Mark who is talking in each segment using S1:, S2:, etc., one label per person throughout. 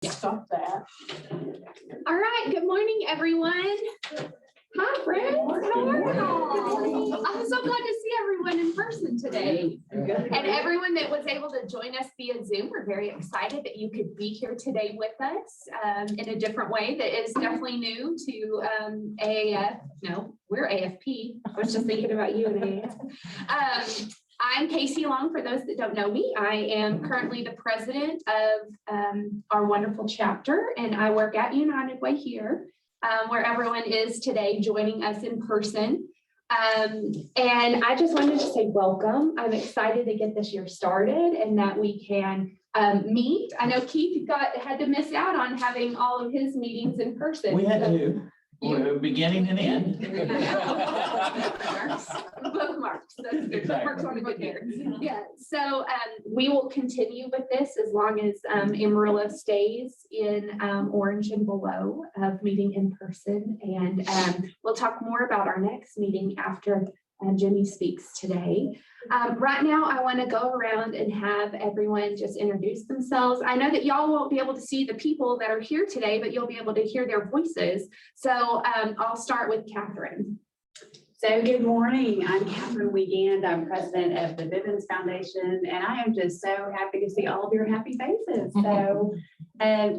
S1: Stop that.
S2: All right, good morning, everyone. Hi, friends. How are y'all? I'm so glad to see everyone in person today. And everyone that was able to join us via Zoom, we're very excited that you could be here today with us in a different way that is definitely new to AAF. No, we're AFP. I was just thinking about you and AAF. I'm Casey Long, for those that don't know me. I am currently the president of our wonderful chapter, and I work at United Way here, where everyone is today joining us in person. And I just wanted to say welcome. I'm excited to get this year started and that we can meet. I know Keith had to miss out on having all of his meetings in person.
S3: We had to. Beginning and end.
S2: Bookmarks. That's good.
S3: Exactly.
S2: Bookmarks on a good there. Yeah. So we will continue with this as long as Amarillo stays in orange and below of meeting in person. And we'll talk more about our next meeting after Jimmy speaks today. Right now, I want to go around and have everyone just introduce themselves. I know that y'all won't be able to see the people that are here today, but you'll be able to hear their voices. So I'll start with Catherine.
S4: So good morning, I'm Catherine Wiegand. I'm president of the Bivens Foundation, and I am just so happy to see all of your happy faces. So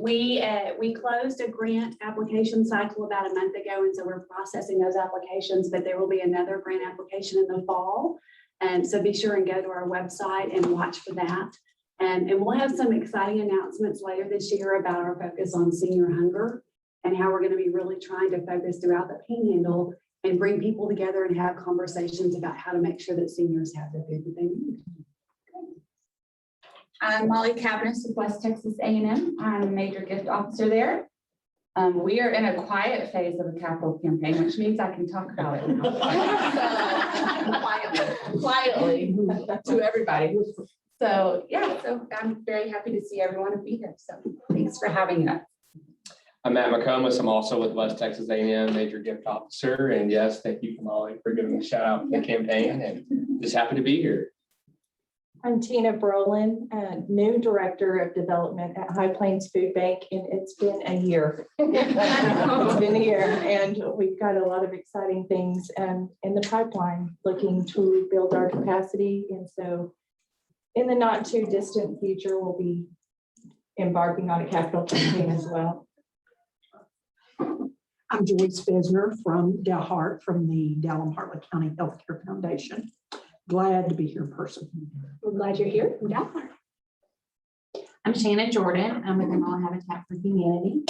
S4: we closed a grant application cycle about a month ago, and so we're processing those applications, but there will be another grant application in the fall. And so be sure and go to our website and watch for that. And we'll have some exciting announcements later this year about our focus on senior hunger and how we're going to be really trying to focus throughout the Panhandle and bring people together and have conversations about how to make sure that seniors have the food that they need.
S5: I'm Molly Cabiness with West Texas A&M. I'm a major gift officer there. We are in a quiet phase of the capital campaign, which means I can talk about it now. quietly to everybody. So yeah, so I'm very happy to see everyone and be here. So thanks for having us.
S6: I'm Matt McComas. I'm also with West Texas A&M Major Gift Officer. And yes, thank you, Molly, for giving a shout out for the campaign, and just happy to be here.
S1: I'm Tina Brolin, new Director of Development at High Plains Food Bank, and it's been a year. It's been a year, and we've got a lot of exciting things in the pipeline, looking to build our capacity. And so in the not too distant future, we'll be embarking on a capital campaign as well.
S7: I'm Joyce Fesner from Dalhart, from the Dalham-Hartley County Healthcare Foundation. Glad to be here in person.
S2: We're glad you're here.
S8: I'm Shannon Jordan. I'm with Amarillo Habitat for Humanity.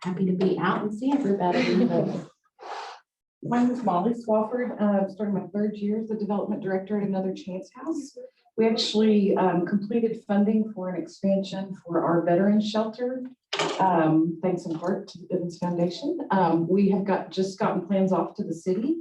S8: Happy to be out and see everybody.
S9: My name is Molly Swafford. Starting my third year as the development director at Another Chance House. We actually completed funding for an expansion for our veterans shelter. Thanks in part to the Bivens Foundation. We have just gotten plans off to the city.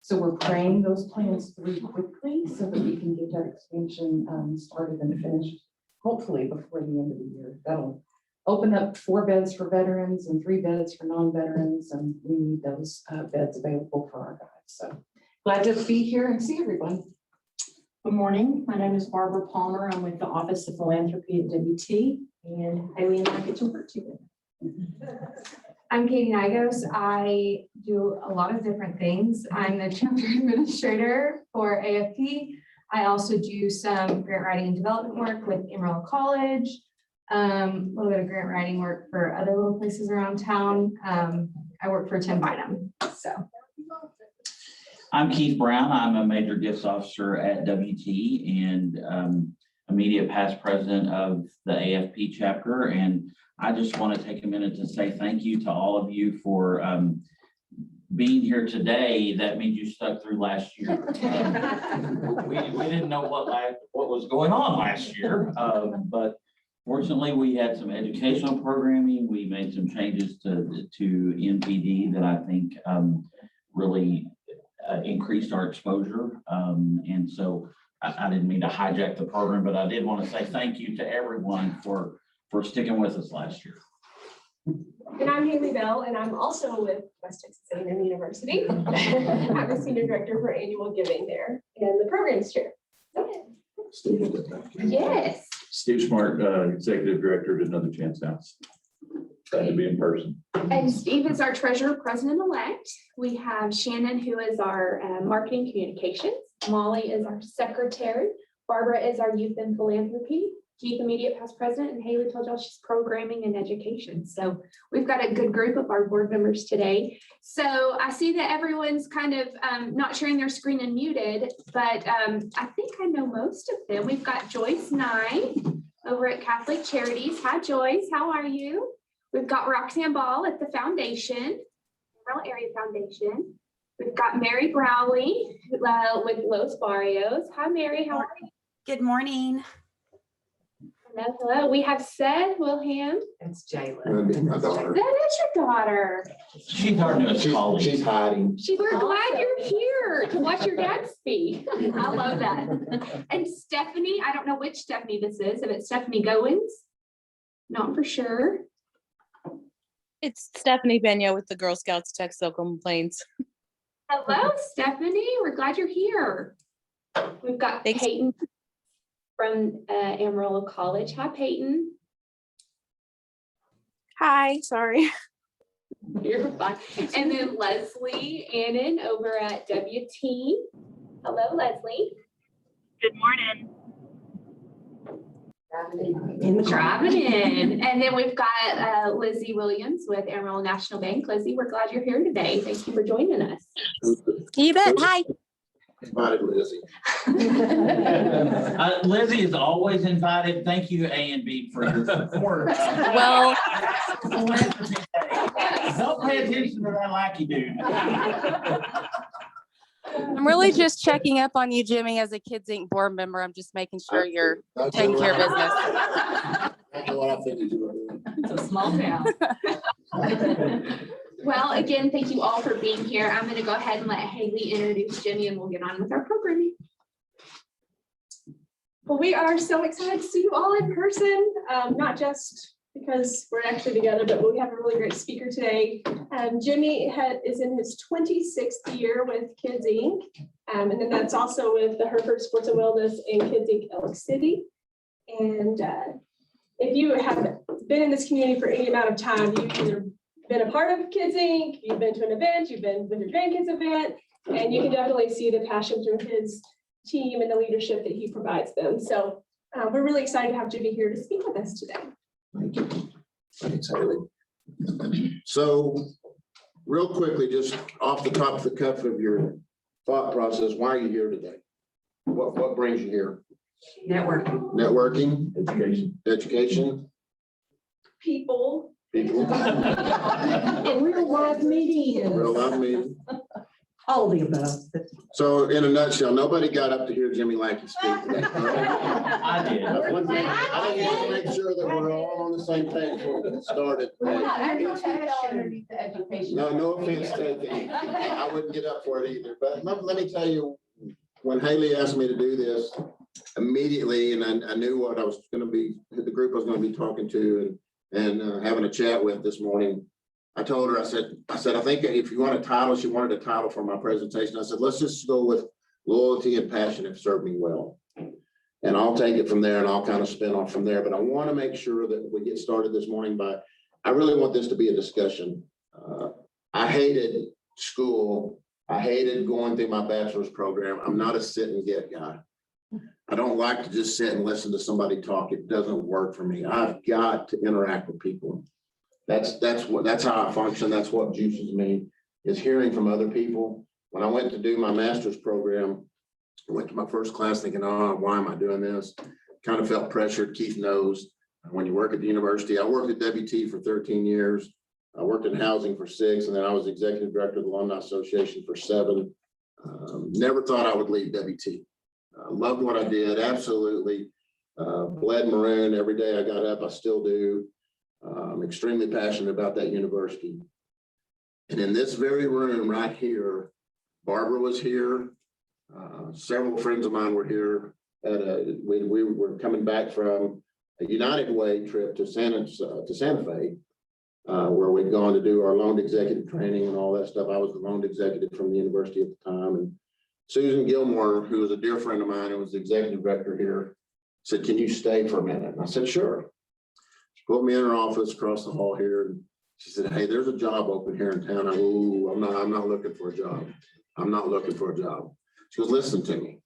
S9: So we're praying those plans through quickly so that we can get that expansion started and finished, hopefully before the end of the year. That'll open up 4 beds for veterans and 3 beds for non-veterans, and we need those beds available for our guys. So glad to be here and see everyone.
S10: Good morning. My name is Barbara Palmer. I'm with the Office of Philanthropy at WT, and Haley and I get to work together.
S5: I'm Katie Nigos. I do a lot of different things. I'm the chapter administrator for AFP. I also do some grant writing and development work with Amarillo College, a little bit of grant writing work for other little places around town. I work for Tim Bynum. So
S3: I'm Keith Brown. I'm a major gifts officer at WT and immediate past president of the AFP chapter. And I just want to take a minute to say thank you to all of you for being here today. That means you stuck through last year. We didn't know what was going on last year, but fortunately we had some educational programming. We made some changes to NPD that I think really increased our exposure. And so I didn't mean to hijack the program, but I did want to say thank you to everyone for sticking with us last year.
S11: And I'm Haley Bell, and I'm also with West Texas A&M University. I'm a senior director for annual giving there and the programs chair.
S2: Yes.
S12: Steve Smart, Executive Director at Another Chance House. Glad to be in person.
S2: And Steve is our treasurer president-elect. We have Shannon, who is our marketing communications. Molly is our secretary. Barbara is our youth and philanthropy. Keith, immediate past president, and Haley told y'all she's programming and education. So we've got a good group of our board members today. So I see that everyone's kind of not sharing their screen and muted, but I think I know most of them. We've got Joyce Nye over at Catholic Charities. Hi, Joyce. How are you? We've got Roxanne Ball at the foundation, Rural Area Foundation. We've got Mary Browley with Los Barrios. Hi, Mary. How are you?
S13: Good morning.
S2: Hello, hello. We have Seth Wilhelm.
S13: It's Jayla.
S6: My daughter.
S2: That is your daughter.
S3: She's our newest colleague.
S6: She's hiding.
S2: We're glad you're here to watch your dad speak. I love that. And Stephanie, I don't know which Stephanie this is. If it's Stephanie Goins, not for sure.
S14: It's Stephanie Benya with the Girl Scouts Texas Plains.
S2: Hello, Stephanie. We're glad you're here. We've got
S14: Thanks.
S2: Peyton from Amarillo College. Hi, Peyton.
S14: Hi, sorry.
S2: You're fine. And then Leslie Annan over at WT. Hello, Leslie.
S15: Good morning.
S2: Driving in. And then we've got Lizzie Williams with Amarillo National Bank. Lizzie, we're glad you're here today. Thank you for joining us.
S14: You bet. Hi.
S6: Invited Lizzie.
S3: Lizzie is always invited. Thank you, A and B, for your support.
S14: Well,
S3: Don't pay attention to that Lackey dude.
S14: I'm really just checking up on you, Jimmy, as a Kids Inc. board member. I'm just making sure you're taking care of business.
S5: It's a small town.
S2: Well, again, thank you all for being here. I'm going to go ahead and let Haley introduce Jimmy and we'll get on with our programming.
S11: Well, we are so excited to see you all in person, not just because we're actually together, but we have a really great speaker today. Jimmy is in his 26th year with Kids Inc. And then that's also with the Hereford Sports and Wellness and Kids Inc. Elk City. And if you have been in this community for any amount of time, you've either been a part of Kids Inc., you've been to an event, you've been with your grandkids event, and you can definitely see the passion through his team and the leadership that he provides them. So we're really excited to have Jimmy here to speak with us today.
S16: Thank you. Thanks, Haley. So real quickly, just off the top of the cuff of your thought process, why are you here today? What brings you here?
S13: Networking.
S16: Networking,
S12: Education.
S11: People.
S16: people,
S7: And real live meeting.
S16: real live meeting.
S7: All of the above.
S16: So in a nutshell, nobody got up to hear Jimmy Lackey speak today.
S3: I did.
S16: That's one thing. I just want to make sure that we're all on the same page before we get started. No offense taken. I wouldn't get up for it either, but let me tell you, when Haley asked me to do this immediately, and I knew what I was going to be, the group I was going to be talking to and having a chat with this morning, I told her, I said, I think if you want a title, she wanted a title for my presentation. I said, let's just go with loyalty and passion have served me well. And I'll take it from there and I'll kind of spin off from there. But I want to make sure that we get started this morning I really want this to be a discussion. I hated school. I hated going through my bachelor's program. I'm not a sit and get guy. I don't like to just sit and listen to somebody talk. It doesn't work for me. I've got to interact with people. That's how I function. That's what juices me, is hearing from other people. When I went to do my master's program, I went to my first class thinking, oh, why am I doing this? Kind of felt pressured. Keith knows. When you work at the university, I worked at WT for 13 years. I worked in housing for 6, and then I was executive director of the Alumni Association for 7. Never thought I would leave WT. Loved what I did, absolutely. Bled maroon every day I got up, I still do. I'm extremely passionate about that university. And in this very room right here, Barbara was here. Several friends of mine were here. We were coming back from a United Way trip to Santa Fe, where we'd gone to do our loan executive training and all that stuff. I was the loan executive from the university at the time. And Susan Gilmore, who was a dear friend of mine and was the executive director here, Said, can you stay for a minute? And I said, sure. She pulled me in her office across the hall here. And she said, hey, there's a job open here in town. I'm not looking for a job. I'm not looking for a job. She goes, listen to me.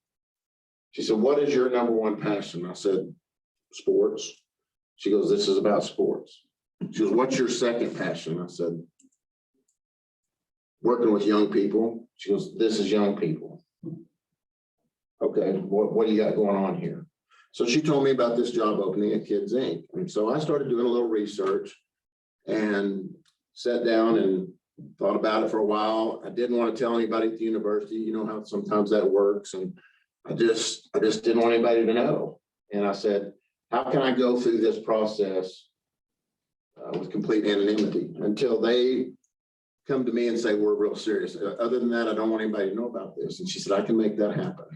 S16: She said, what is your number one passion? I said, sports. She goes, this is about sports. She goes, what's your second passion? I said, working with young people. She goes, this is young people. Okay, what do you got going on here? So she told me about this job opening at Kids Inc. And so I started doing a little research and sat down and thought about it for a while. I didn't want to tell anybody at the university, you know how sometimes that works. And I just didn't want anybody to know. And I said, how can I go through this process with complete anonymity until they come to me and say, we're real serious. Other than that, I don't want anybody to know about this. And she said, I can make that happen.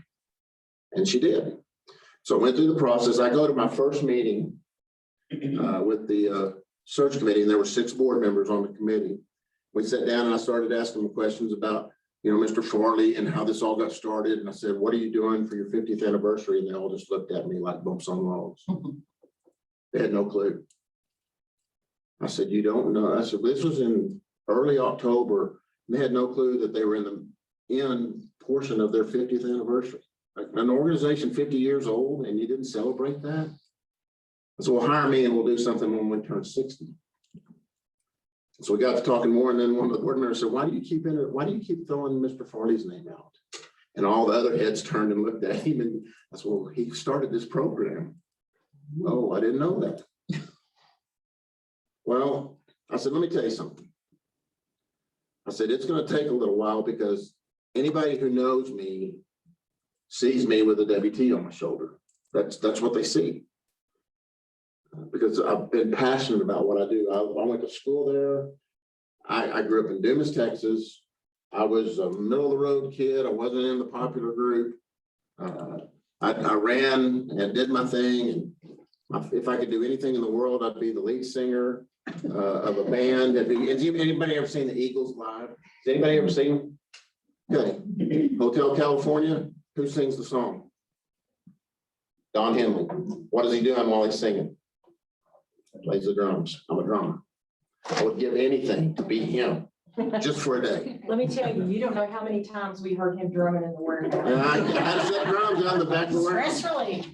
S16: And she did. So I went through the process. I go to my first meeting with the search committee, and there were 6 board members on the committee. We sat down and I started asking them questions about, you know, Mr. Farley and how this all got started. And I said, what are you doing for your 50th anniversary? And they all just looked at me like bumps on logs. They had no clue. I said, you don't know. I said, this was in early October. And they had no clue that they were in the end portion of their 50th anniversary. Like an organization 50 years old and you didn't celebrate that? So we'll hire me and we'll do something when we turn 60. So we got to talking more, and then one of the board members said, why do you keep throwing Mr. Farley's name out? And all the other heads turned and looked at him, and I said, well, he started this program. Oh, I didn't know that. Well, I said, let me tell you something. I said, it's going to take a little while because anybody who knows me sees me with a WT on my shoulder. That's what they see. Because I've been passionate about what I do. I went to school there. I grew up in Dumas, Texas. I was a middle of the road kid. I wasn't in the popular group. I ran and did my thing. And if I could do anything in the world, I'd be the lead singer of a band. Has anybody ever seen the Eagles live? Has anybody ever seen them? Okay. Hotel California. Who sings the song? Don Henley. What is he doing while he's singing? Plays the drums. I'm a drummer. I would give anything to be him just for a day.
S9: Let me tell you, you don't know how many times we heard him drumming in the warehouse.
S16: And I had set drums on the back of the warehouse.
S9: Stress relief.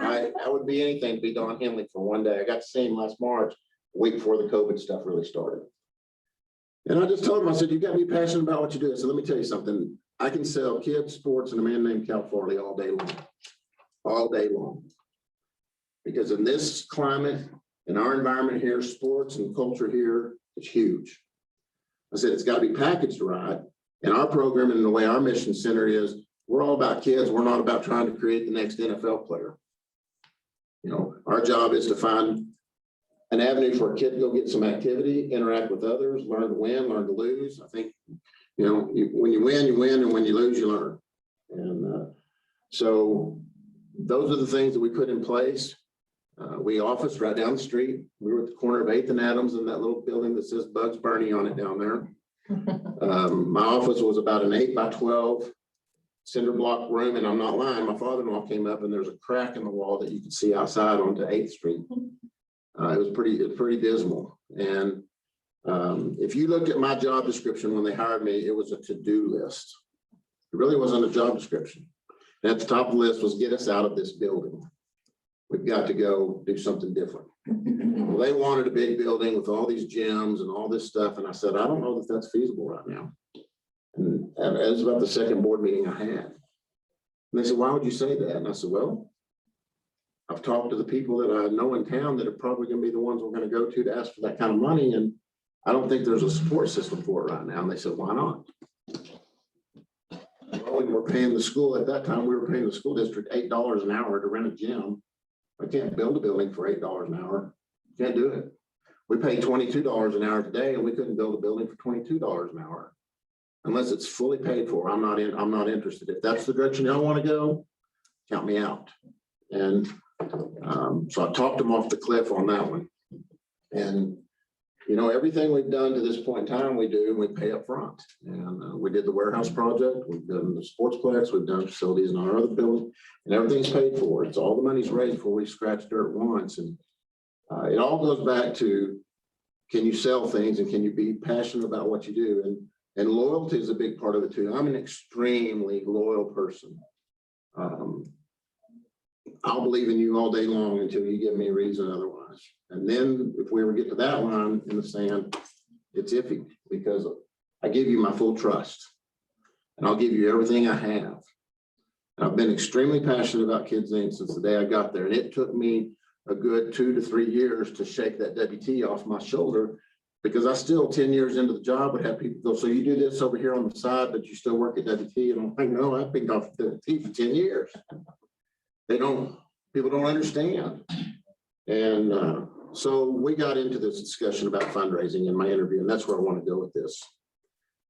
S16: I would be anything to be Don Henley for one day. I got to see him last March, a week before the COVID stuff really started. And I just told him, I said, you got to be passionate about what you do. So let me tell you something. I can sell kids, sports, and a man named Cal Farley all day long. All day long. Because in this climate, in our environment here, sports and culture here, it's huge. I said, it's got to be packaged right. And our program and the way our mission center is, we're all about kids. We're not about trying to create the next NFL player. You know, our job is to find an avenue for a kid to go get some activity, interact with others, learn to win, learn to lose. I think, you know, when you win, and when you lose, you learn. And so those are the things that we put in place. We officed right down the street. We were at the corner of 8th and Adams in that little building that says Bugs Bunny on it down there. My office was about an 8 by 12 cinder block room, and I'm not lying. My father-in-law came up and there's a crack in the wall that you could see outside onto 8th Street. It was pretty dismal. And if you looked at my job description when they hired me, it was a to-do list. It really wasn't a job description. And at the top of the list was get us out of this building. We've got to go do something different. Well, they wanted a big building with all these gyms and all this stuff. And I said, I don't know if that's feasible right now. And it was about the second board meeting I had. And they said, why would you say that? And I said, well, I've talked to the people that I know in town that are probably going to be the ones we're going to go to ask for that kind of money. And I don't think there's a support system for it right now. And they said, why not? Well, we were paying the school at that time. We were paying the school district $8 an hour to rent a gym. I can't build a building for $8 an hour. Can't do it. We pay $22 an hour today, and we couldn't build a building for $22 an hour unless it's fully paid for. I'm not interested. If that's the direction y'all want to go, count me out. And so I talked them off the cliff on that one. And you know, everything we've done to this point in time, we do, and we pay up front. And we did the warehouse project, we've done the sportsplex, we've done facilities in our other building, and everything's paid for. It's all the money's raised before we scratch dirt once. And it all goes back to, can you sell things and can you be passionate about what you do? And loyalty is a big part of it too. I'm an extremely loyal person. I'll believe in you all day long until you give me a reason otherwise. And then if we ever get to that line in the sand, it's iffy because I give you my full trust and I'll give you everything I have. And I've been extremely passionate about Kids Inc. since the day I got there. And it took me a good 2 to 3 years to shake that WT off my shoulder, because I still 10 years into the job would have people go, so you do this over here on the side, but you still work at WT. And I'm like, no, I've been off WT for 10 years. People don't understand. And so we got into this discussion about fundraising in my interview, and that's where I want to go with this.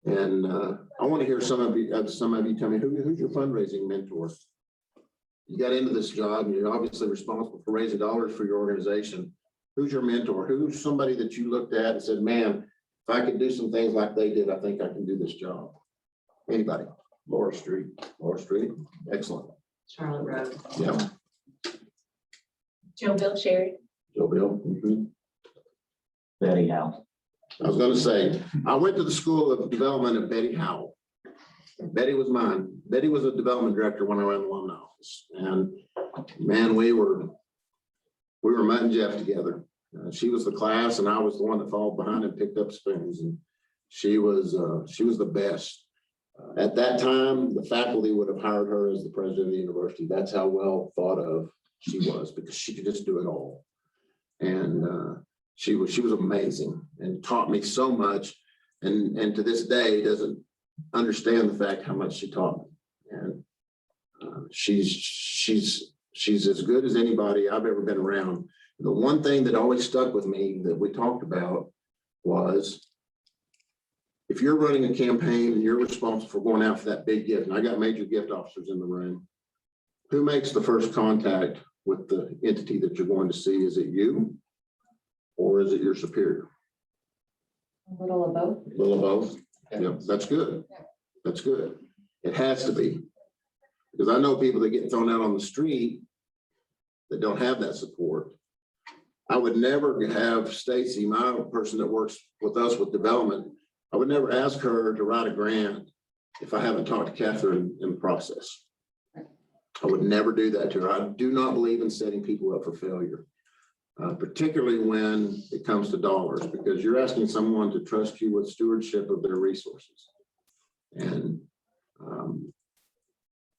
S16: And I want to hear some of you tell me, who's your fundraising mentor? You got into this job and you're obviously responsible for raising dollars for your organization. Who's your mentor? Who's somebody that you looked at and said, man, if I could do some things like they did, I think I can do this job? Anybody? Laura Street. Excellent.
S13: Charlotte Road.
S16: Yeah.
S11: Joe Bill Sherry.
S16: Joe Bill. Mhm.
S3: Betty Howe.
S16: I was going to say, I went to the School of Development at Betty Howell. Betty was mine. Betty was a development director when I ran the alumni office. And man, we were Mutt and Jeff together. She was the class and I was the one that followed behind and picked up spoons. And she was the best. At that time, the faculty would have hired her as the president of the university. That's how well thought of she was, because she could just do it all. And she was amazing and taught me so much. And to this day doesn't understand the fact how much she taught me. And she's as good as anybody I've ever been around. The one thing that always stuck with me that we talked about was, if you're running a campaign and you're responsible for going out for that big gift, and I got major gift officers in the room, who makes the first contact with the entity that you're going to see? Is it you or is it your superior?
S5: A little of both.
S16: A little of both. Yep, that's good. That's good. It has to be. Because I know people that get thrown out on the street that don't have that support. I would never have Stacy, my person that works with us with development, I would never ask her to write a grant if I haven't talked to Catherine in the process. I would never do that to her. I do not believe in setting people up for failure, particularly when it comes to dollars, because you're asking someone to trust you with stewardship of their resources. And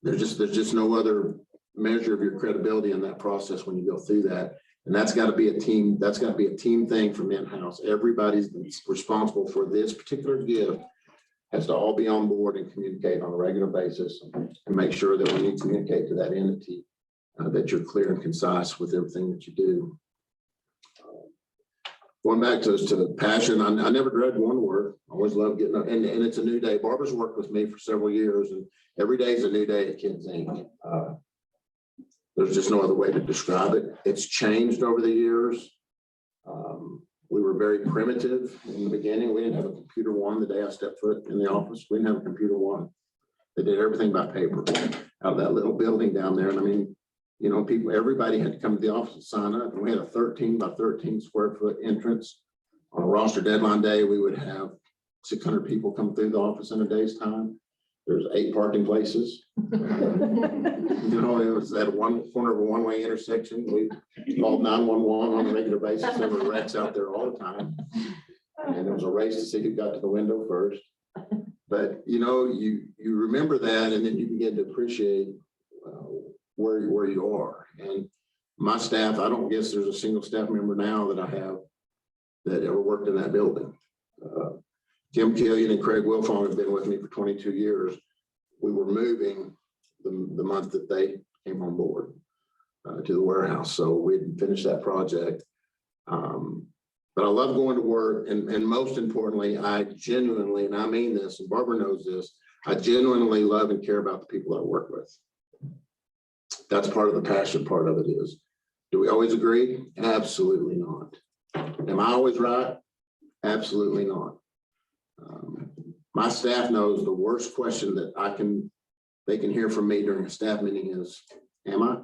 S16: there's just no other measure of your credibility in that process when you go through that. And that's got to be a team. That's got to be a team thing from in-house. Everybody's responsible for this particular gift has to all be on board and communicate on a regular basis and make sure that when you communicate to that entity, that you're clear and concise with everything that you do. Going back to the passion, I never dread going to work. I always love getting up, and it's a new day. Barbara's worked with me for several years, and every day is a new day at Kids Inc. There's just no other way to describe it. It's changed over the years. We were very primitive in the beginning. We didn't have a computer one the day I stepped foot in the office. We didn't have a computer one. They did everything by paper out of that little building down there. And I mean, you know, everybody had to come to the office and sign up. And we had a 13 by 13 square foot entrance. On a roster deadline day, we would have 600 people come through the office in a day's time. There's 8 parking places. You know, it was at one corner of a one-way intersection. We called 911 on a regular basis. There were wrecks out there all the time. And there was a race to see who got to the window first. But, you know, you remember that, and then you begin to appreciate where you are. And my staff, I don't guess there's a single staff member now that I have that ever worked in that building. Kim Killian and Craig Wilfong have been with me for 22 years. We were moving the month that they came on board to the warehouse. So we didn't finish that project. But I love going to work. And most importantly, I genuinely, and I mean this, and Barbara knows this, I genuinely love and care about the people I work with. That's part of the passion part of it is. Do we always agree? Absolutely not. Am I always right? Absolutely not. My staff knows the worst question that they can hear from me during a staff meeting is, am I?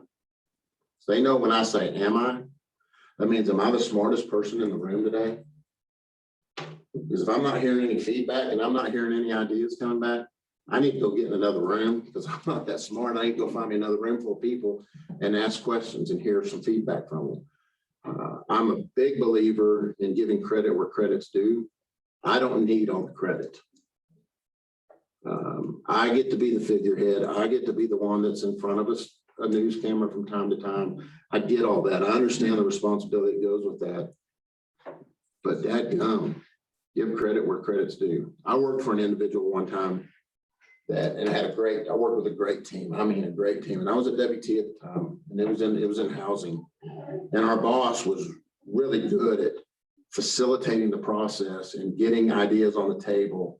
S16: So they know when I say, am I? That means, am I the smartest person in the room today? Because if I'm not hearing any feedback and I'm not hearing any ideas coming back, I need to go get in another room because I'm not that smart. I need to go find me another room full of people and ask questions and hear some feedback from them. I'm a big believer in giving credit where credit's due. I don't need all the credit. I get to be the figurehead. I get to be the one that's in front of us, a news camera from time to time. I get all that. I understand the responsibility that goes with that. But dadgum, give credit where credit's due. I worked for an individual one time and I worked with a great team. I mean, a great team. And I was at WT at the time, and it was in housing. And our boss was really good at facilitating the process and getting ideas on the table.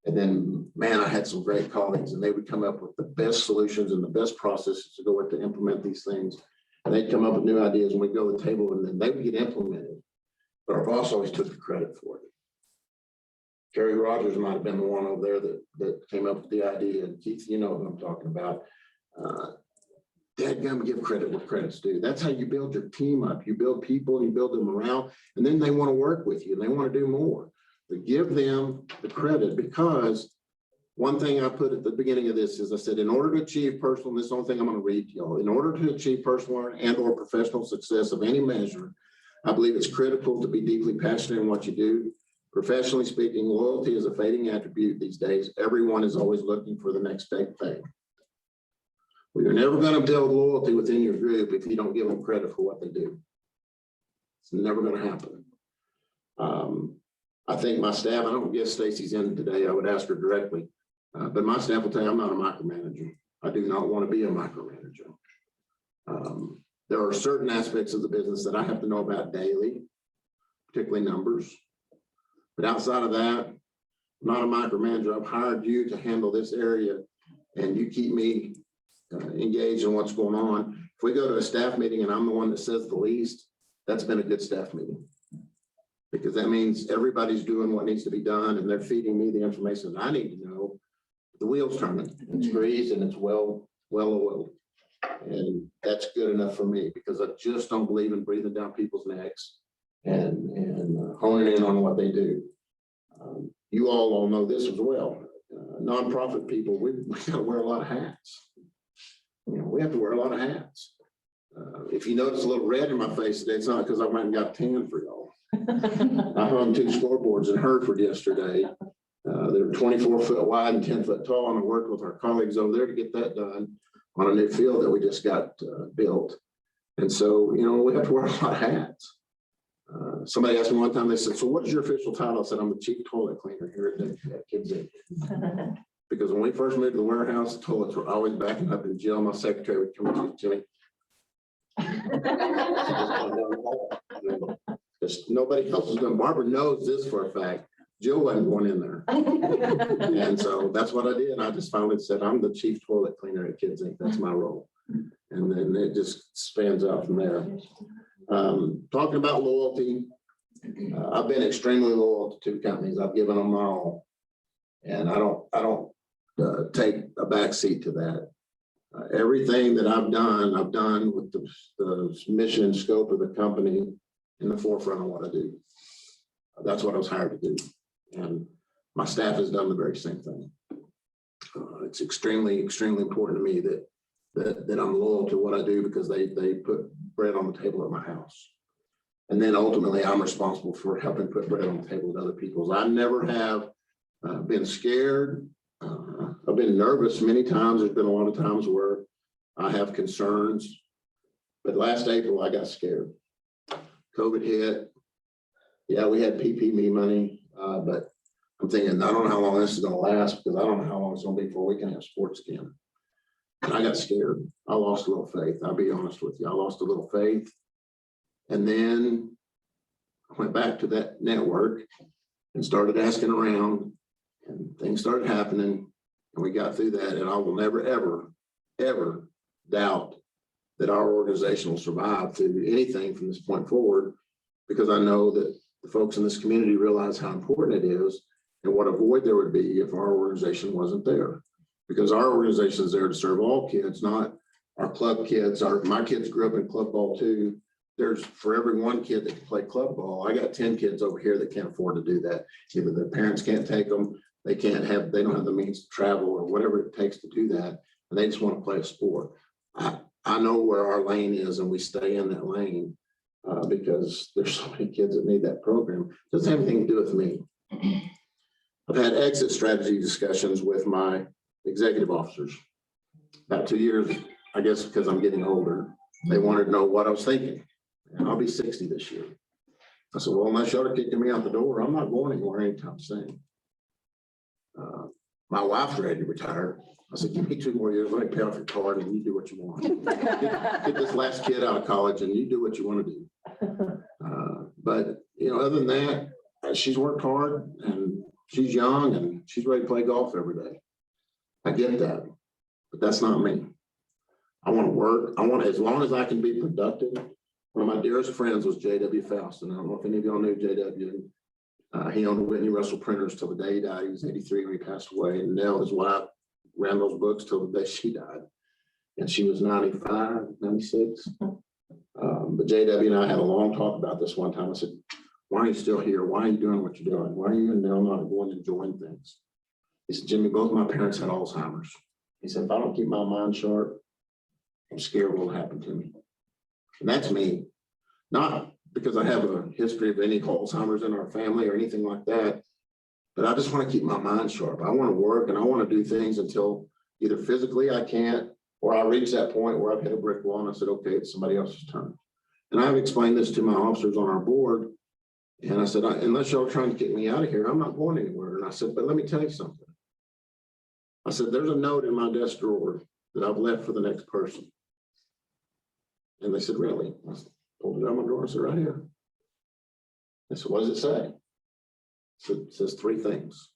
S16: And then, man, I had some great colleagues, and they would come up with the best solutions and the best processes to go with to implement these things. And they'd come up with new ideas, and we'd go to the table, and then they would get implemented. But our boss always took the credit for it. Kerry Rogers might have been the one over there that came up with the idea. And Keith, you know what I'm talking about. Dadgum, give credit where credit's due. That's how you build your team up. You build people and you build them around, and then they want to work with you and they want to do more. But give them the credit, because one thing I put at the beginning of this is I said, in order to achieve personal, and this is the only thing I'm going to read to y'all, in order to achieve personal and or professional success of any measure, I believe it's critical to be deeply passionate in what you do. Professionally speaking, loyalty is a fading attribute these days. Everyone is always looking for the next big thing. Well, you're never going to build loyalty within your group if you don't give them credit for what they do. It's never going to happen. I think my staff, I don't guess Stacy's in today, I would ask her directly, but my staff will tell you I'm not a micromanager. I do not want to be a micromanager. There are certain aspects of the business that I have to know about daily, particularly numbers. But outside of that, I'm not a micromanager. I've hired you to handle this area, and you keep me engaged in what's going on. If we go to a staff meeting and I'm the one that says the least, that's been a good staff meeting. Because that means everybody's doing what needs to be done and they're feeding me the information that I need to know. The wheel's turning, it's greased and it's well oiled. And that's good enough for me, because I just don't believe in breathing down people's necks and honing in on what they do. You all know this as well. Nonprofit people, we got to wear a lot of hats. You know, we have to wear a lot of hats. If you notice a little red in my face today, it's not because I went and got tan for y'all. I hung 2 scoreboards in Hereford yesterday. They were 24 foot wide and 10 foot tall, and I worked with our colleagues over there to get that done on a new field that we just got built. And so, you know, we have to wear a lot of hats. Somebody asked me one time, they said, so what is your official title? I said, I'm the chief toilet cleaner here at Kids Inc. Because when we first moved to the warehouse, the toilets were always backing up in jail. My secretary would come to Jimmy. Nobody else is doing. Barbara knows this for a fact. Jill wasn't going in there. And so that's what I did. I just finally said, I'm the chief toilet cleaner at Kids Inc. That's my role. And then it just spans out from there. Talking about loyalty, I've been extremely loyal to 2 companies. I've given them my all. And I don't take a back seat to that. Everything that I've done with the mission and scope of the company in the forefront of what I do. That's what I was hired to do. And my staff has done the very same thing. It's extremely, extremely important to me that I'm loyal to what I do, because they put bread on the table at my house. And then ultimately I'm responsible for helping put bread on the table at other people's. I never have been scared. I've been nervous many times. There's been a lot of times where I have concerns, but last April I got scared. COVID hit. Yeah, we had PPP money, but I'm thinking, I don't know how long this is going to last, because I don't know how long it's going to be before we can have sports again. And I got scared. I lost a little faith. I'll be honest with you. I lost a little faith. And then I went back to that network and started asking around, and things started happening, and we got through that. And I will never, ever, ever doubt that our organization will survive through anything from this point forward, because I know that the folks in this community realize how important it is and what a void there would be if our organization wasn't there. Because our organization is there to serve all kids, not our club kids. My kids grew up in club ball too. There's for every one kid that can play club ball, I got 10 kids over here that can't afford to do that. Either their parents can't take them, they don't have the means to travel or whatever it takes to do that. And they just want to play a sport. I know where our lane is and we stay in that lane because there's so many kids that need that program. It doesn't have anything to do with me. I've had exit strategy discussions with my executive officers. About 2 years, I guess, because I'm getting older, they wanted to know what I was thinking. And I'll be 60 this year. I said, well, unless y'all are kicking me out the door, I'm not going anywhere anytime soon. My wife's ready to retire. I said, give me 2 more years, let me pay off your card and you do what you want. Get this last kid out of college and you do what you want to do. But, other than that, she's worked hard and she's young and she's ready to play golf every day. I get that, but that's not me. I want to work. As long as I can be productive. One of my dearest friends was J.W. Faust, and I don't know if any of y'all knew J.W. He owned Whitney Russell Printers till the day he died. He was 83 when he passed away. And Nell, his wife, ran those books till the day she died. And she was 95, 96. But J.W. and I had a long talk about this one time. I said, why are you still here? Why are you doing what you're doing? Why are you and Nell not going and enjoying things? He said, Jimmy, both my parents had Alzheimer's. He said, if I don't keep my mind sharp, I'm scared what will happen to me. And that's me. Not because I have a history of any Alzheimer's in our family or anything like that, but I just want to keep my mind sharp. I want to work and I want to do things until either physically I can't, or I reach that point where I've hit a brick wall and I said, okay, it's somebody else's turn. And I've explained this to my officers on our board. And I said, unless y'all are trying to get me out of here, I'm not going anywhere. And I said, but let me tell you something. I said, there's a note in my desk drawer that I've left for the next person. And they said, really? I pulled it out of my drawer and said, right here. I said, what does it say? It says 3 things.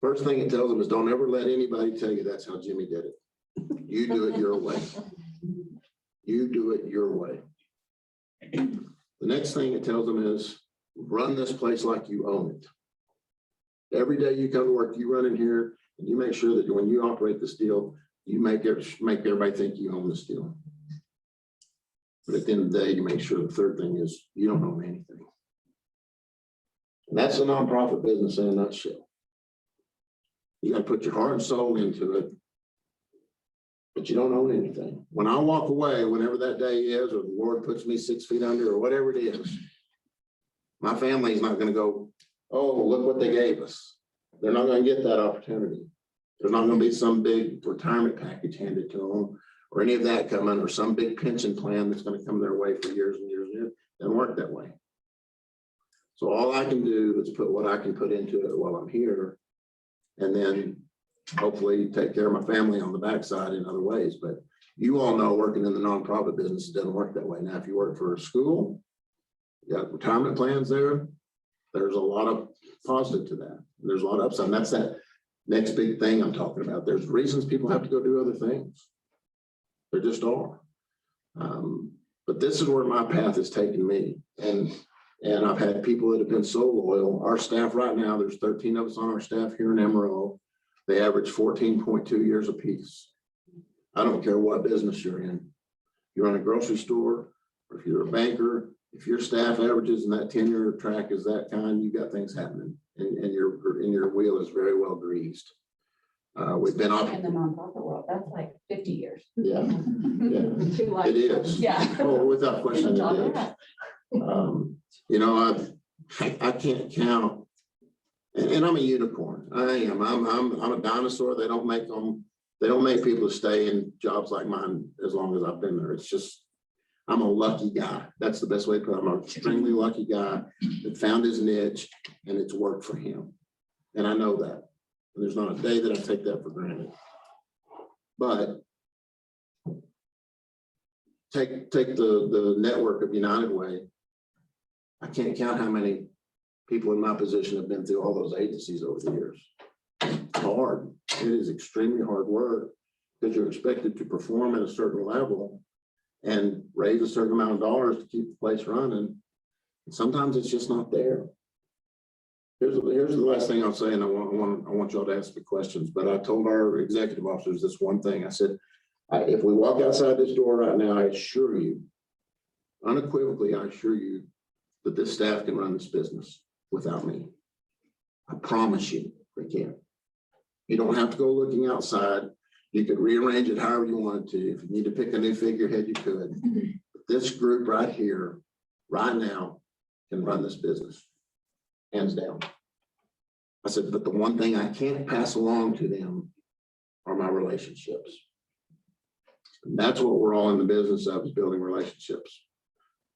S16: First thing it tells them is don't ever let anybody tell you that's how Jimmy did it. You do it your way. You do it your way. The next thing it tells them is run this place like you own it. Every day you come to work, you run in here and you make sure that when you operate this deal, you make everybody think you own this deal. But at the end of the day, you make sure the third thing is you don't own anything. And that's a nonprofit business in a nutshell. You got to put your heart and soul into it, but you don't own anything. When I walk away, whenever that day is, or the Lord puts me 6 feet under, or whatever it is, my family is not going to go, oh, look what they gave us. They're not going to get that opportunity. There's not going to be some big retirement package handed to them or any of that coming or some big pension plan that's going to come their way for years and years and years. It doesn't work that way. So all I can do is put what I can put into it while I'm here and then hopefully take care of my family on the backside in other ways. But you all know working in the nonprofit business, it doesn't work that way. Now, if you work for a school, you got retirement plans there, there's a lot of positive to that. There's a lot of upside. And that's that next big thing I'm talking about. There's reasons people have to go do other things. There just are. But this is where my path has taken me. And I've had people that have been so loyal. Our staff right now, there's 13 of us on our staff here in Amarillo. They average 14.2 years apiece. I don't care what business you're in. You're on a grocery store, or if you're a banker, if your staff averages in that 10-year track is that kind, you got things happening and your wheel is very well greased. We've been off
S8: In the nonprofit world, that's like 50 years.
S16: Yeah, yeah, it is.
S8: Yeah.
S16: Oh, without question, it is. I can't count, and I'm a unicorn. I am. I'm a dinosaur. They don't make people stay in jobs like mine as long as I've been there. It's just, I'm a lucky guy. That's the best way to put it. I'm an extremely lucky guy that found his niche and it's worked for him. And I know that. And there's not a day that I take that for granted. But take the network of United Way. I can't count how many people in my position have been through all those agencies over the years. It's hard. It is extremely hard work because you're expected to perform at a certain level and raise a certain amount of dollars to keep the place running. Sometimes it's just not there. Here's the last thing I'll say, and I want y'all to ask me questions, but I told our executive officers this one thing. I said, if we walk outside this door right now, I assure you, unequivocally, I assure you that this staff can run this business without me. I promise you, they can. You don't have to go looking outside. You could rearrange it however you wanted to. If you need to pick a new figurehead, you could. But this group right here, right now, can run this business, hands down. I said, but the one thing I can't pass along to them are my relationships. And that's what we're all in the business of, is building relationships.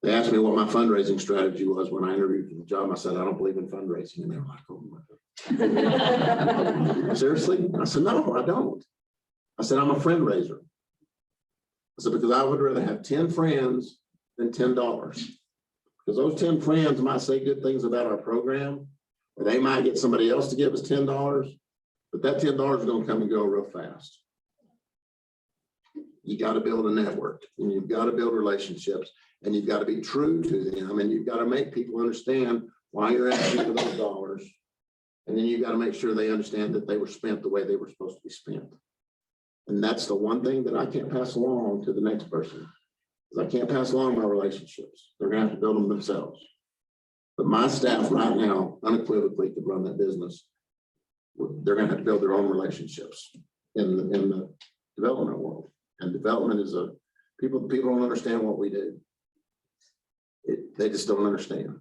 S16: They asked me what my fundraising strategy was when I interviewed for the job. I said, I don't believe in fundraising. And they were like, oh my God. Seriously? I said, no, I don't. I said, I'm a friend raiser. I said, because I would rather have 10 friends than $10. Because those 10 friends might say good things about our program, or they might get somebody else to give us $10, but that $10 is going to come and go real fast. You got to build a network, and you've got to build relationships, and you've got to be true to them, and you've got to make people understand why you're asking for those dollars. And then you've got to make sure they understand that they were spent the way they were supposed to be spent. And that's the one thing that I can't pass along to the next person, because I can't pass along my relationships. They're going to have to build them themselves. But my staff right now unequivocally could run that business. They're going to have to build their own relationships in the development world. And development is people don't understand what we do. They just don't understand.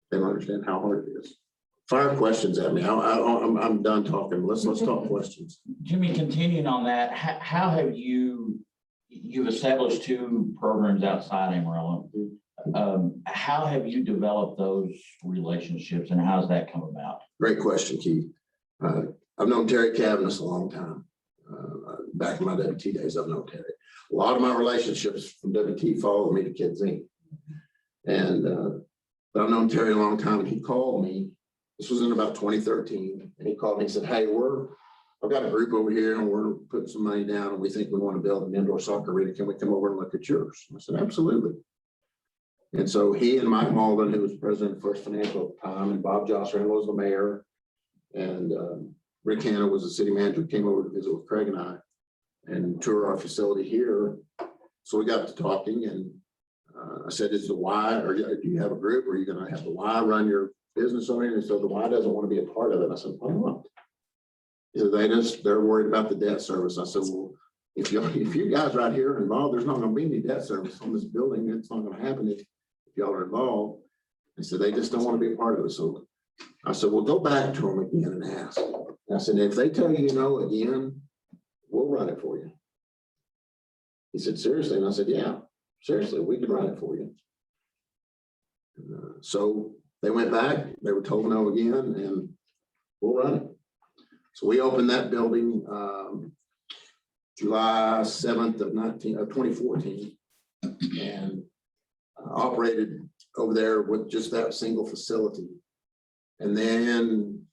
S16: They don't understand how hard it is. Fire questions at me. I'm done talking. Let's talk questions.
S3: Jimmy, continuing on that, how have you've established 2 programs outside Amarillo. How have you developed those relationships, and how's that come about?
S16: Great question, Keith. I've known Terry Cavanis a long time. Back in my WT days, I've known Terry. A lot of my relationships from WT followed me to Kids Inc. But I've known Terry a long time, and he called me. This was in about 2013, and he called me and said, hey, I've got a group over here, and we're putting some money down, and we think we want to build an indoor soccer arena. Can we come over and look at yours? I said, absolutely. And so he and Mike Malden, who was president of First Financial at the time, and Bob Josser was the mayor, and Rick Hanna was the city manager, came over to visit with Craig and I and tour our facility here. So we got to talking, and I said, is the Y, or do you have a group, or are you going to have the Y run your business on it? And so the Y doesn't want to be a part of it. I said, why not? He said, they're worried about the debt service. I said, well, if you guys right here are involved, there's not going to be any debt service on this building. It's not going to happen if y'all are involved. He said, they just don't want to be a part of it. So I said, well, go back to them again and ask. And I said, if they tell you no again, we'll run it for you. He said, seriously? And I said, yeah, seriously, we can run it for you. So they went back, they were told no again, and we'll run it. So we opened that building July 7th of 2014, and operated over there with just that single facility. And then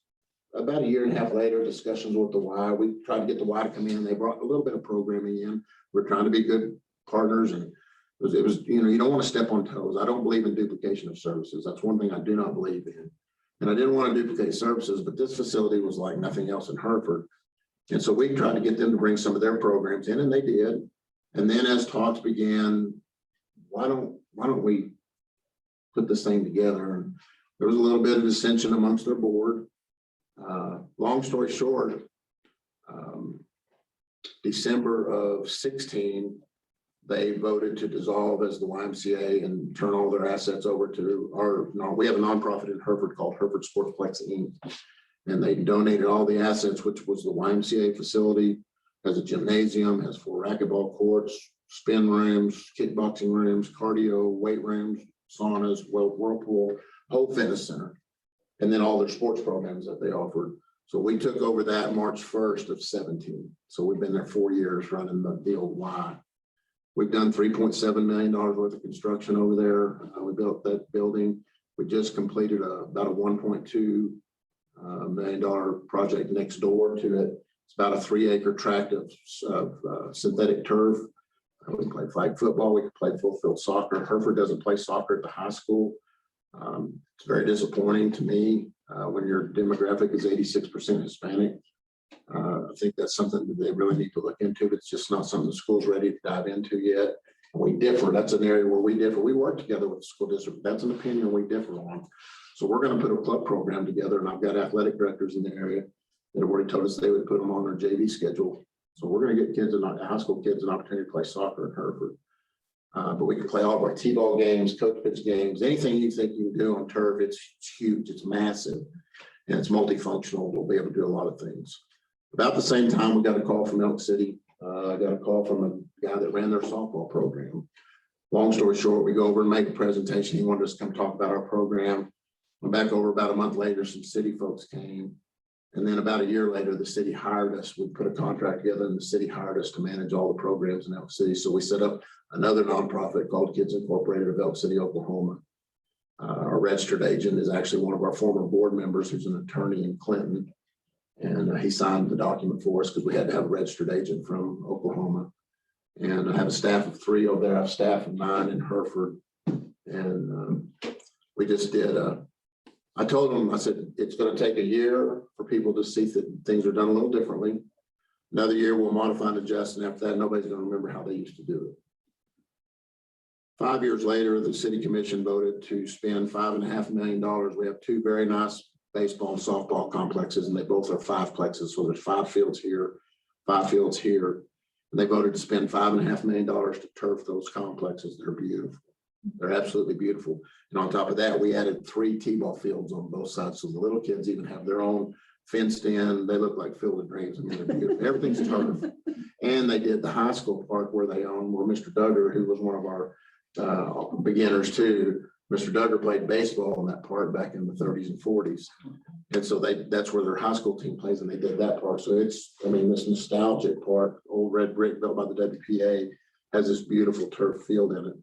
S16: about a year and a half later, discussions with the Y, we tried to get the Y to come in. They brought a little bit of programming in. We're trying to be good partners, and it was, you don't want to step on toes. I don't believe in duplication of services. That's one thing I do not believe in. And I didn't want to duplicate services, but this facility was like nothing else in Hereford. And so we tried to get them to bring some of their programs in, and they did. And then as talks began, why don't we put this thing together? And there was a little bit of dissension amongst their board. Long story short, December of 16, they voted to dissolve as the YMCA and turn all their assets over to we have a nonprofit in Hereford called Hereford Sportsplex Inc. And they donated all the assets, which was the YMCA facility, has a gymnasium, has 4 racquetball courts, spin rooms, kickboxing rooms, cardio, weight rooms, saunas, whirlpool, whole fitness center, and then all their sports programs that they offered. So we took over that March 1st of 17. So we've been there 4 years running the old Y. We've done $3.7 million worth of construction over there. We built that building. We just completed about a $1.2 million project next door to it. It's about a 3-acre tract of synthetic turf. We can play flag football. We can play full field soccer. Hereford doesn't play soccer at the high school. It's very disappointing to me when your demographic is 86% Hispanic. I think that's something that they really need to look into. It's just not something the school's ready to dive into yet. We differ. That's an area where we differ. We work together with the school district. That's an opinion we differ on. So we're going to put a club program together, and I've got athletic directors in the area that have already told us they would put them on their JV schedule. So we're going to get kids, high school kids, an opportunity to play soccer in Hereford. But we can play all of our T-ball games, coach pitch games, anything you think you can do on turf. It's huge, it's massive, and it's multifunctional. We'll be able to do a lot of things. About the same time, we got a call from Elk City. I got a call from a guy that ran their softball program. Long story short, we go over and make a presentation. He wanted us to come talk about our program. Went back over about a month later, some city folks came. And then about a year later, the city hired us. We put a contract together and the city hired us to manage all the programs in Elk City. So we set up another nonprofit called Kids Incorporated of Elk City, Oklahoma. Our registered agent is actually one of our former board members who's an attorney in Clinton. And he signed the document for us because we had to have a registered agent from Oklahoma. And I have a staff of 3 over there. I have a staff of 9 in Hereford. And we just did I told them, I said, it's going to take a year for people to see that things are done a little differently. Another year we'll modify and adjust. And after that, nobody's going to remember how they used to do it. 5 years later, the city commission voted to spend $5.5 million. We have 2 very nice baseball and softball complexes, and they both are 5-plexes. So there's 5 fields here, 5 fields here. And they voted to spend $5.5 million to turf those complexes. They're beautiful. They're absolutely beautiful. And on top of that, we added 3 T-ball fields on both sides. So the little kids even have their own fenced in. They look like Field of Dreams. I mean, they're beautiful. Everything's turf. And they did the high school park where they own, where Mr. Duggar, who was one of our beginners too. Mr. Duggar played baseball in that park back in the 30s and 40s. And so that's where their high school team plays, and they did that park. So it's, I mean, this nostalgic park, old red brick built by the WPA, has this beautiful turf field in it.